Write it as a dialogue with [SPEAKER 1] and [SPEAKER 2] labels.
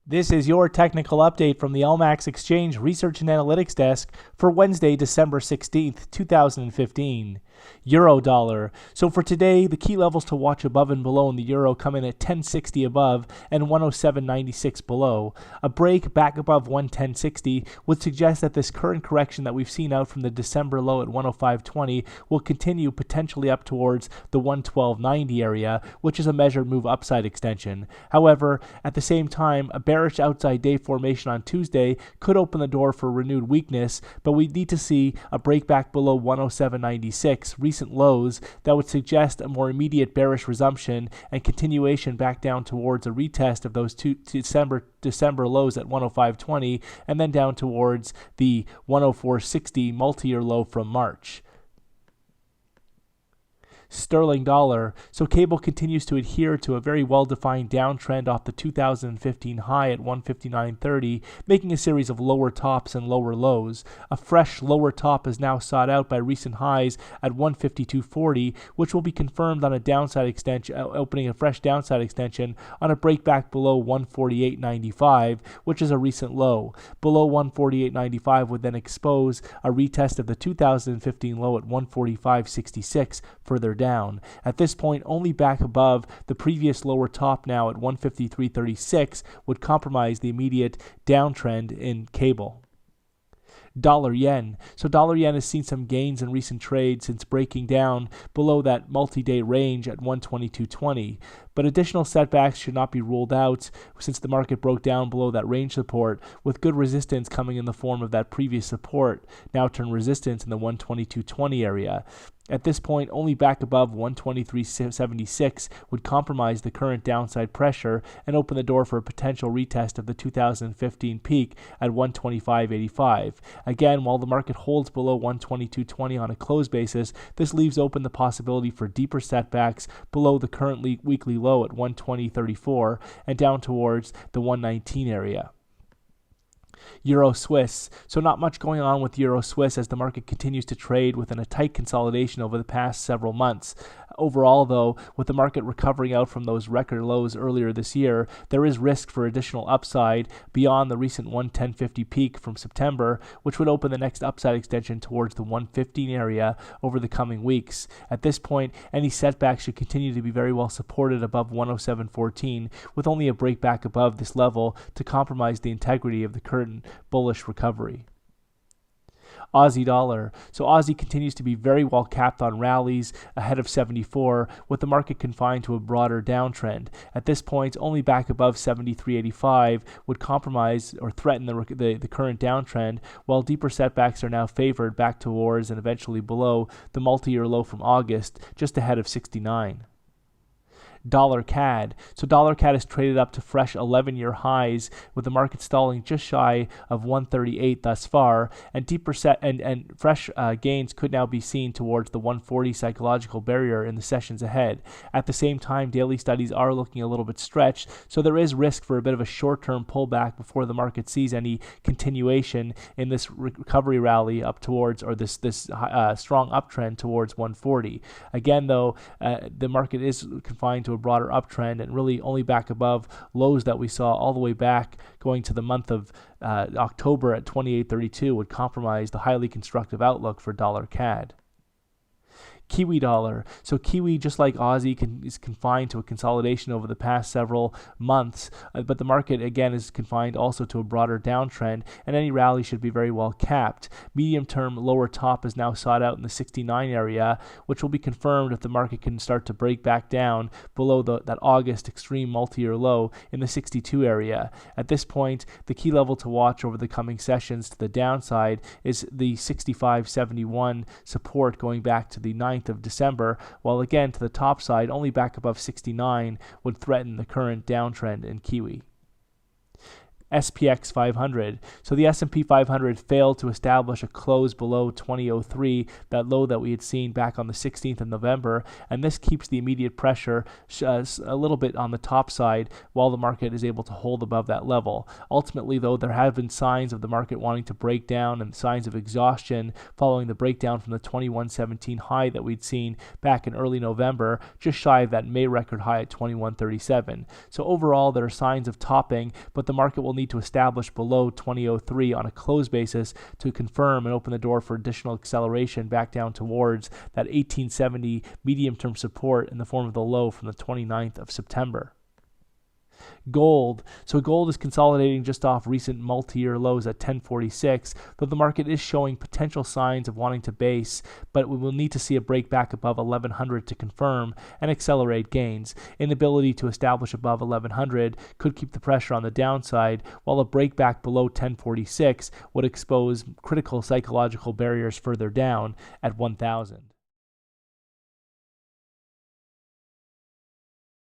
[SPEAKER 1] This is your technical update from the LMAX Exchange Research and Analytics Desk for Wednesday, December 16th, 2015. Euro dollar. So for today, the key levels to watch above and below in the euro come in at 1060 above and 107.96 below. A break back above 110.60 would suggest that this current correction that we've seen out from the December low at 105.20 will continue potentially up towards the 112.90 area, which is a measured move upside extension. However, at the same time, a bearish outside day formation on Tuesday could open the door for renewed weakness, but we need to see a break back below 107.96 recent lows that would suggest a more immediate bearish resumption and continuation back down towards a retest of those two December lows at 105.20 and then down towards the 104.60 multi-year low from March. Sterling dollar. So cable continues to adhere to a very well-defined downtrend off the 2015 high at 159.30, making a series of lower tops and lower lows. A fresh lower top is now sought out by recent highs at 152.40, which will be confirmed on a downside extension, opening a fresh downside extension on a breakback below 148.95, which is a recent low. Below 148.95 would then expose a retest of the 2015 low at 145.66 further down. At this point, only back above the previous lower top now at 153.36 would compromise the immediate downtrend in cable. Dollar yen. So dollar yen has seen some gains in recent trades since breaking down below that multi-day range at 122.20. But additional setbacks should not be ruled out since the market broke down below that range support, with good resistance coming in the form of that previous support, now turned resistance in the 122.20 area. At this point, only back above 123.76 would compromise the current downside pressure and open the door for a potential retest of the 2015 peak at 125.85. Again, while the market holds below 122.20 on a close basis, this leaves open the possibility for deeper setbacks below the current weekly low at 120.34 and down towards the 119 area. Euro Swiss. So not much going on with Euro Swiss as the market continues to trade within a tight consolidation over the past several months. Overall, though, with the market recovering out from those record lows earlier this year, there is risk for additional upside beyond the recent 110.50 peak from September, which would open the next upside extension towards the 115 area over the coming weeks. At this point, any setbacks should continue to be very well supported above 107.14, with only a breakback above this level to compromise the integrity of the current bullish recovery. Aussie dollar. So Aussie continues to be very well capped on rallies ahead of 74, with the market confined to a broader downtrend. At this point, only back above 73.85 would compromise or threaten the current downtrend, while deeper setbacks are now favored back towards and eventually below the multi-year low from August, just ahead of 69. Dollar CAD. So dollar CAD has traded up to fresh 11-year highs, with the market stalling just shy of 138 thus far, and deeper set and fresh gains could now be seen towards the 140 psychological barrier in the sessions ahead. At the same time, daily studies are looking a little bit stretched, so there is risk for a bit of a short-term pullback before the market sees any continuation in this recovery rally up towards, or this strong uptrend towards 140. Again, though, the market is confined to a broader uptrend and really only back above lows that we saw all the way back going to the month of October at 28.32 would compromise the highly constructive outlook for dollar CAD. Kiwi dollar. So Kiwi, just like Aussie, is confined to a consolidation over the past several months, but the market again is confined also to a broader downtrend, and any rally should be very well capped. Medium-term lower top is now sought out in the 69 area, which will be confirmed if the market can start to break back down below that August extreme multi-year low in the 62 area. At this point, the key level to watch over the coming sessions to the downside is the 65.71 support going back to the 9th of December, while again to the top side, only back above 69 would threaten the current downtrend in Kiwi. SPX 500. So the S&P 500 failed to establish a close below 2003, that low that we had seen back on the 16th of November, and this keeps the immediate pressure a little bit on the top side while the market is able to hold above that level. Ultimately, though, there have been signs of the market wanting to break down and signs of exhaustion following the breakdown from the 2117 high that we'd seen back in early November, just shy of that May record high at 2137. So overall, there are signs of topping, but the market will need to establish below 2003 on a close basis to confirm and open the door for additional acceleration back down towards that 1870 medium-term support in the form of the low from the 29th of September. Gold. So gold is consolidating just off recent multi-year lows at 1046, though the market is showing potential signs of wanting to base, but we will need to see a break back above 1100 to confirm and accelerate gains. Inability to establish above 1100 could keep the pressure on the downside, while a break back below 1046 would expose critical psychological barriers further down at 1000.